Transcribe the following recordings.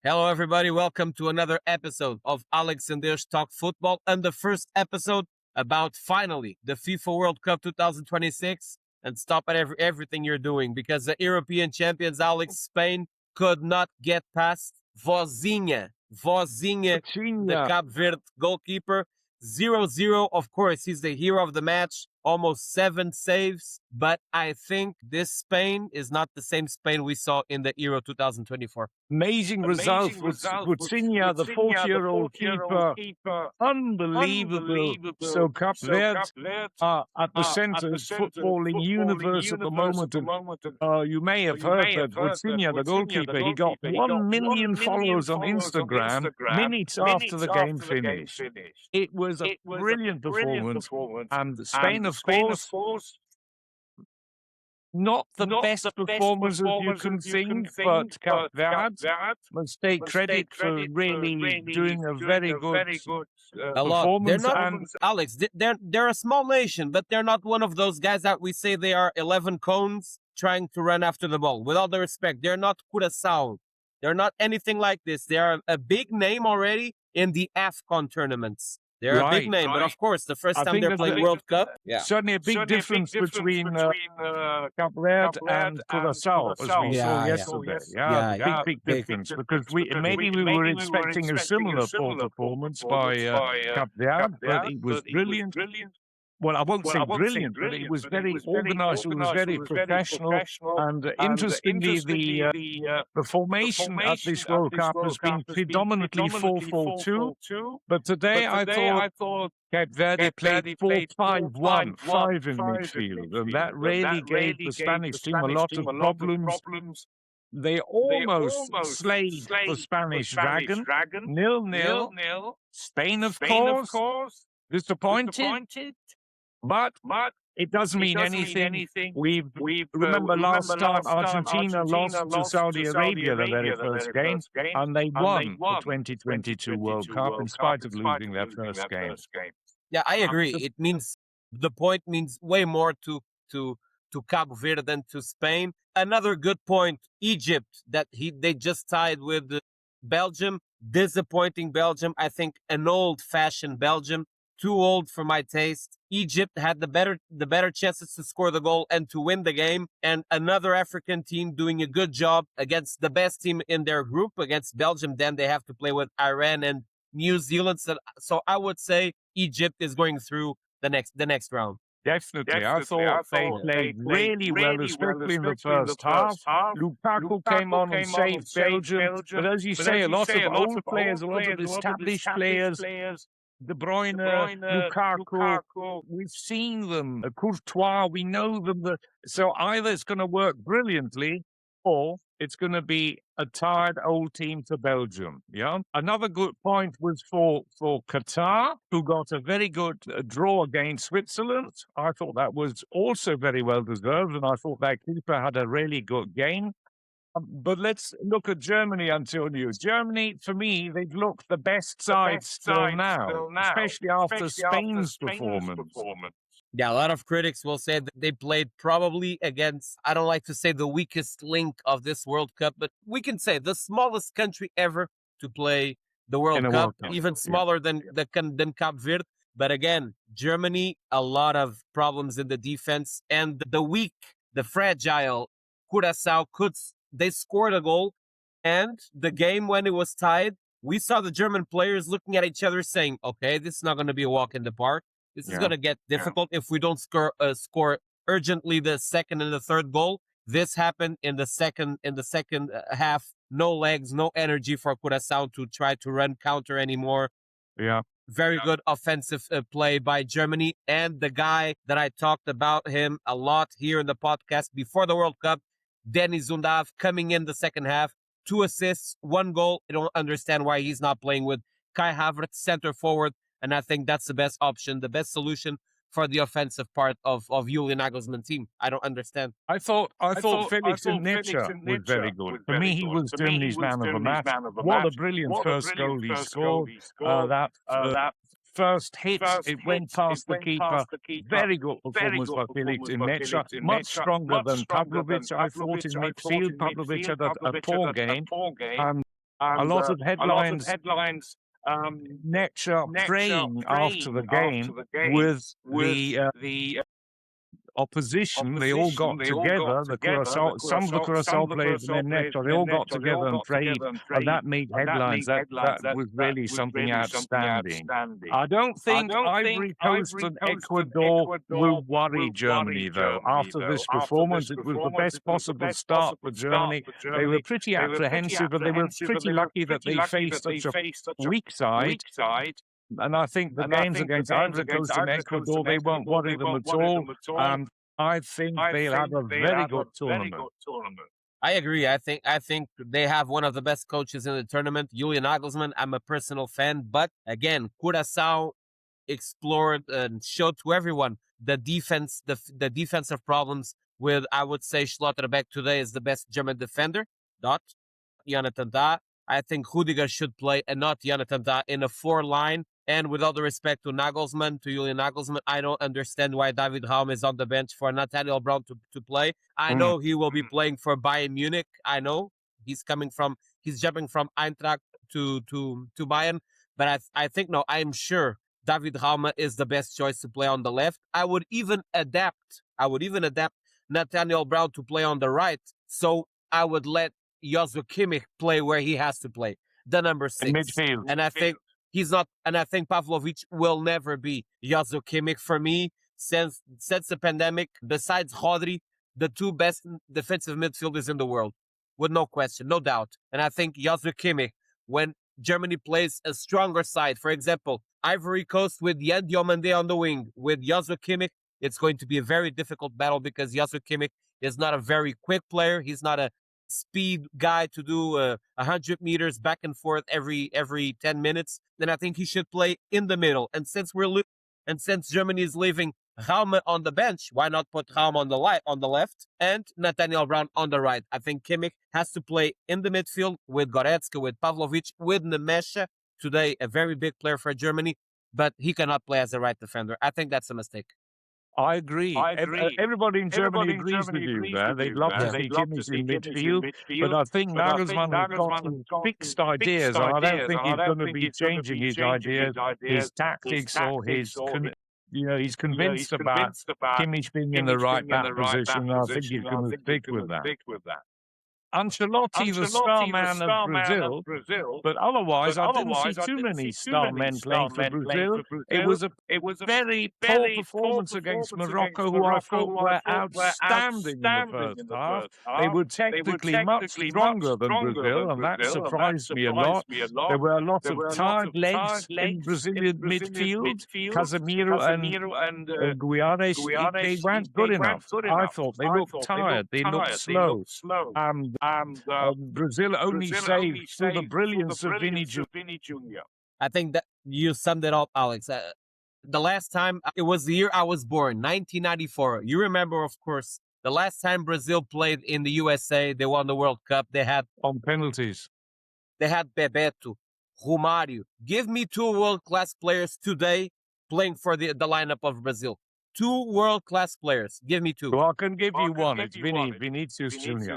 Hello, everybody. Welcome to another episode of Alex and Deus Talk Football, and the first episode about finally the FIFA World Cup 2026. And stop at everything you're doing because the European champions, Alex, Spain, could not get past Vozinha, the Coutinho. Cape Verde goalkeeper. 0-0. Of course, he's the hero of the match. Almost 7 saves. But I think this Spain is not the same Spain we saw in the Euro 2024. Amazing result with Coutinho, the 40-year-old keeper. Unbelievable. So Cape Verde are at the center of footballing universe at the moment. And, you may have heard that Coutinho, the goalkeeper, he got 1 million followers on Instagram minutes after the game finished. It was a brilliant performance. And Spain, of course, not the best performers as you can think, but Cape Verde must take credit for really doing a very good performance. They're not, Alex, they're a small nation, but they're not one of those guys that we say they are 11 cones trying to run after the ball. With all the respect, they're not Curaçao. They're not anything like this. They are a big name already in the AFCON tournaments. They're a big name, but of course, the first time they're playing World Cup, certainly a big difference between Cape Verde and Curaçao, as we saw yesterday. Big difference, because maybe we were expecting a similar poor performance by Cape Verde, but it was brilliant. Well, I won't say brilliant, but it was very organized, it was very professional, and interestingly, the formation at this World Cup has been predominantly 4-4-2, but today I thought Cape Verde played 4-5-1, 5 in midfield, and that really gave the Spanish team a lot of problems. They almost slayed the Spanish Dragon, 0-0. Spain, of course, disappointed. But it doesn't mean anything. We remember last time Argentina lost to Saudi Arabia the very first game, and they won the 2022 World Cup in spite of losing their first game. Yeah, I agree. It means the point means way more to Cape Verde than to Spain. Another good point: Egypt, that they just tied with Belgium. Disappointing Belgium. I think an old-fashioned Belgium. Too old for my taste. Egypt had the better chances to score the goal and to win the game. And another African team doing a good job against the best team in their group, against Belgium. Then they have to play with Iran and New Zealand. So I would say Egypt is going through the next round. Definitely. I thought they played really well, especially in the first half. Lukaku came on and saved Belgium. But as you say, a lot of old players, a lot of established players, De Bruyne, Lukaku, we've seen them. Courtois, we know them. So either it's going to work brilliantly, or it's going to be a tired old team to Belgium. Yeah. Another good point was for Qatar, who got a very good draw against Switzerland. I thought that was also very well deserved, and I thought that keeper had a really good game. But let's look at Germany, Antonio. Germany, for me, they've looked the best side still now, especially after Spain's performance. Yeah, a lot of critics will say that they played probably against, I don't like to say the weakest link of this World Cup, but we can say the smallest country ever to play the World Cup, even smaller than Cape Verde. But again, Germany, a lot of problems in the defense, and the weak, the fragile Curaçao they scored a goal, and the game, when it was tied, we saw the German players looking at each other saying, okay, this is not going to be a walk in the park. This is going to get difficult if we don't score urgently the second and the third goal. This happened in the second half. No legs, no energy for Curaçao to try to run counter anymore. Yeah. Very good offensive play by Germany. And the guy that I talked about him a lot here in the podcast before the World Cup, Denis Undav, coming in the second half, 2 assists, 1 goal. I don't understand why he's not playing with Kai Havertz, center forward, and I think that's the best option, the best solution for the offensive part of Julian Nagelsmann's team. I don't understand. I thought Felix Nietzsche was very good. For me, he was Germany's man of the match. What a brilliant first goal he scored. That first hit, it went past the keeper. Very good performance by Felix Nietzsche. Much stronger than Pavlovic, I thought, in midfield. Pavlovic had a poor game. a lot of headlines, Nature praying after the game with the opposition. They all got together, some of the Curacao players and then Neto, they all got together and prayed, and that made headlines. That was really something outstanding. I don't think Ivory Coast and Ecuador will worry Germany, though. After this performance, it was the best possible start for Germany. They were pretty apprehensive, but they were pretty lucky that they faced such a weak side. And I think the games against Ivory Coast and Ecuador, they won't worry them at all. I think they'll have a very good tournament. I agree. I think they have one of the best coaches in the tournament, Julian Nagelsmann. I'm a personal fan, but again, Curaçao explored and showed to everyone the defense, the defensive problems with, I would say, Schlotterbeck today is the best German defender. Not Jonathan Tah. I think Rudiger should play and not Jonathan Tah in a 4-line. And with all the respect to Nagelsmann, to Julian Nagelsmann, I don't understand why David Raum is on the bench for Nathaniel Brown to play. I know he will be playing for Bayern Munich. I know he's jumping from Eintracht to Bayern. But I think, no, I'm sure David Raum is the best choice to play on the left. I would even adapt Nathaniel Brown to play on the right. So I would let Joshua Kimmich play where he has to play, the number 6. Midfield. And I think he's not, and I think Pavlovic will never be Joshua Kimmich for me. Since the pandemic, besides Rodri, the 2 best defensive midfielders in the world, with no question, no doubt. And I think Joshua Kimmich, when Germany plays a stronger side, for example, Ivory Coast with Yan Diomande on the wing, with Joshua Kimmich, it's going to be a very difficult battle because Joshua Kimmich is not a very quick player. He's not a speed guy to do 100 meters back and forth every 10 minutes. Then I think he should play in the middle. And since Germany is leaving Raum on the bench, why not put Raum on the left and Nathaniel Brown on the right? I think Kimmich has to play in the midfield with Goretzka, with Pavlovic, with Nemesha. Today, a very big player for Germany, but he cannot play as a right defender. I think that's a mistake. I agree. Everybody in Germany agrees with you there. They'd love to see Kimmich in midfield, but I think Nagelsmann has got some fixed ideas, and I don't think he's going to be changing his ideas, his tactics, or he's convinced about Kimmich being in the right back position, and I think he's going to stick with that. Ancelotti, the star man of Brazil, but otherwise I didn't see too many star men playing for Brazil. It was a very poor performance against Morocco, who I thought were outstanding in the first half. They were technically much stronger than Brazil, and that surprised me a lot. There were a lot of tired legs in Brazilian midfield. Casemiro and Guiares, they weren't good enough. I thought they looked tired, they looked slow. Brazil only saved through the brilliance of Vini Jr. I think that you summed it up, Alex. The last time, it was the year I was born, 1994. You remember, of course, the last time Brazil played in the USA, they won the World Cup. They had on penalties. They had Bebeto, Romário. Give me 2 world-class players today playing for the lineup of Brazil. 2 world-class players. Give me 2. Well, I can give you one. It's Vinicius Jr.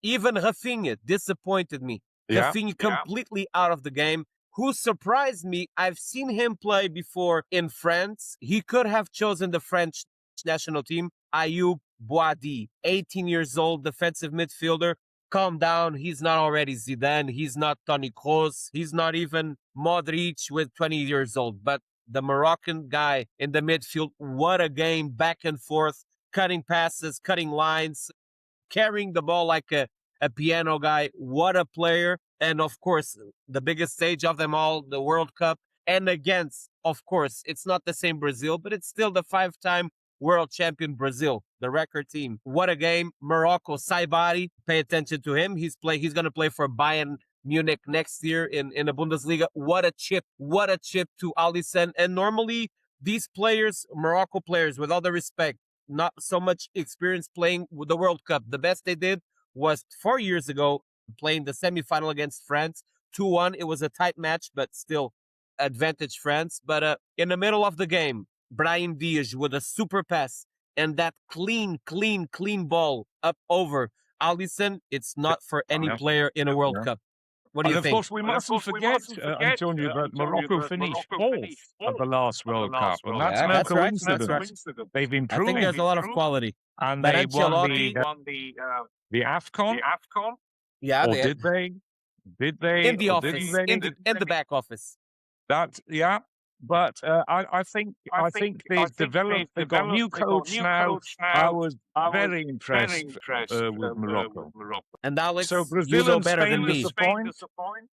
Even Rafinha disappointed me. Rafinha completely out of the game. Who surprised me, I've seen him play before in France. He could have chosen the French national team. Ayoub Boadi, 18 years old, defensive midfielder. Calm down. He's not already Zidane. He's not Toni Kroos. He's not even Modric with 20 years old. But the Moroccan guy in the midfield, what a game, back and forth, cutting passes, cutting lines, carrying the ball like a piano guy. What a player. And of course, the biggest stage of them all, the World Cup. And against, of course, it's not the same Brazil, but it's still the 5-time world champion Brazil, the record team. What a game. Morocco, Saibari, pay attention to him. He's going to play for Bayern Munich next year in the Bundesliga. What a chip to Alisson. And normally these players, Morocco players, with all the respect, not so much experience playing with the World Cup. The best they did was 4 years ago, playing the semifinal against France, 2-1. It was a tight match, but still advantage France. But in the middle of the game, Brahim Diaz with a super pass and that clean ball up over Alisson. It's not for any player in a World Cup. What do And you of think? course, we mustn't forget, Antonio, that Morocco finished fourth at the last World Cup, and that's Yeah, no that's right. That's right. coincidence. They've I think there's improved, a lot of quality. and But they won Ancelotti, the AFCON, yeah, or they did they? Did they, in the or didn't office, they? in the back office. That, yeah. But I think they've developed. They've got new coach now. I was very impressed with Morocco. And So Alex, you Brazil know and better Spain than me. disappoint.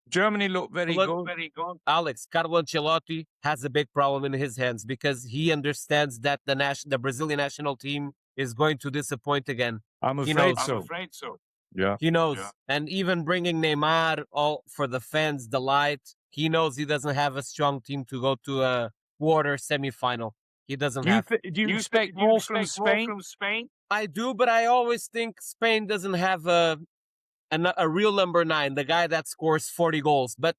Germany looked very Look, good. Alex, Carlo Ancelotti has a big problem in his hands because he understands that the Brazilian national team is going to disappoint again. I'm He afraid knows. so. Yeah. He knows. And even bringing Neymar all for the fans' delight, he knows he doesn't have a strong team to go to a quarter semifinal. He doesn't have. Do you expect more from Spain? I do, but I always think Spain doesn't have a real number 9, the guy that scores 40 goals. But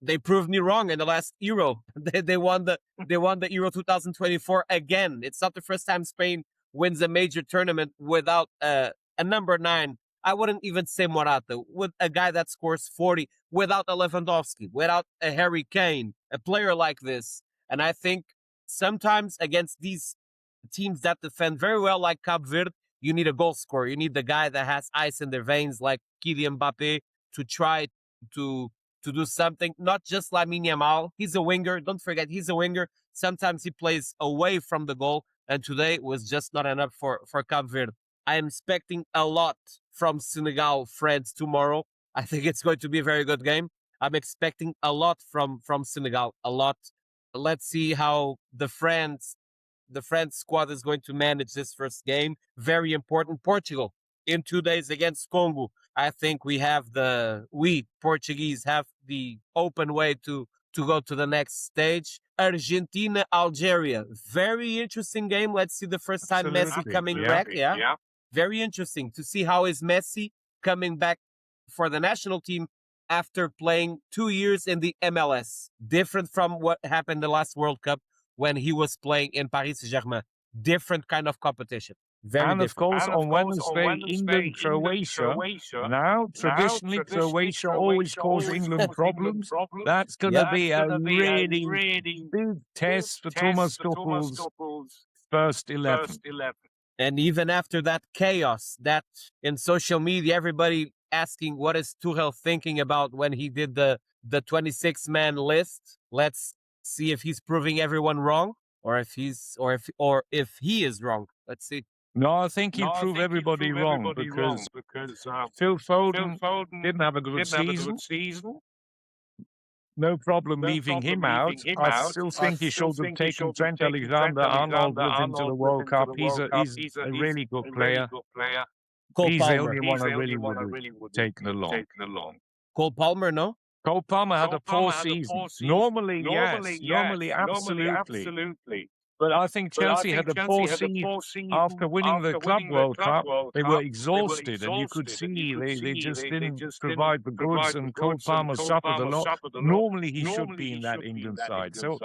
they proved me wrong in the last Euro. They won the Euro 2024 again. It's not the first time Spain wins a major tournament without a number 9. I wouldn't even say Morata, with a guy that scores 40, without a Lewandowski, without a Harry Kane, a player like this. And I think sometimes against these teams that defend very well, like Cape Verde, you need a goal scorer. You need the guy that has ice in their veins, like Kylian Mbappe, to try to do something. Not just Lamine Yamal. He's a winger. Don't forget, he's a winger. Sometimes he plays away from the goal, and today was just not enough for Cape Verde. I am expecting a lot from Senegal, France tomorrow. I think it's going to be a very good game. I'm expecting a lot from Senegal, a lot. Let's see how the France squad is going to manage this first game. Very important. Portugal in 2 days against Congo. I think we Portuguese have the open way to go to the next stage. Argentina, Algeria. Very interesting game. Let's see the first time Messi coming back. Yeah. Very interesting to see how is Messi coming back for the national team after playing 2 years in the MLS. Different from what happened the last World Cup when he was playing in Paris Saint-Germain. Different kind of competition. Very And of different. course, on Wednesday, England, Croatia. Now, traditionally, Croatia always cause England problems. That's going to be a really big test for Thomas Tuchel's first 11. And even after that chaos, that in social media, everybody asking what is Tuchel thinking about when he did the 26-man list. Let's see if he's proving everyone wrong, or if he is wrong. Let's see. No, I think he'll prove everybody wrong because Phil Foden didn't have a good season. No problem leaving him out. I still think he should have taken Trent Alexander-Arnold with him to the World Cup. He's a really good player. He's the only one I really would have taken along. Cole Palmer, no? Cole Palmer had a poor season. Normally, yes. Normally, absolutely. But I think Chelsea had a poor season after winning the Club World Cup. They were exhausted, and you could see they just didn't provide the goods, and Cole Palmer suffered a lot. Normally, he should be in that England side. So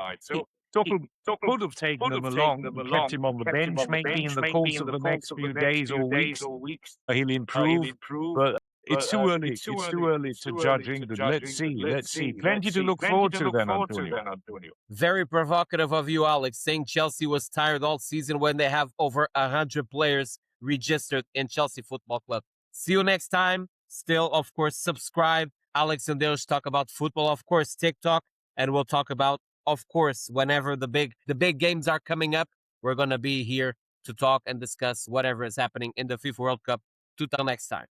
Tuchel could have taken him along and kept him on the bench. Maybe in the course of the next few days or weeks, he'll improve. But it's too early. It's too early to judge England. Let's see. Plenty to look forward to then, Antonio. Very provocative of you, Alex, saying Chelsea was tired all season when they have over 100 players registered in Chelsea Football Club. See you next time. Still, of course, subscribe. Alex and Deus talk about football, of course, TikTok, and we'll talk about, of course, whenever the big games are coming up, we're going to be here to talk and discuss whatever is happening in the FIFA World Cup. Till next time.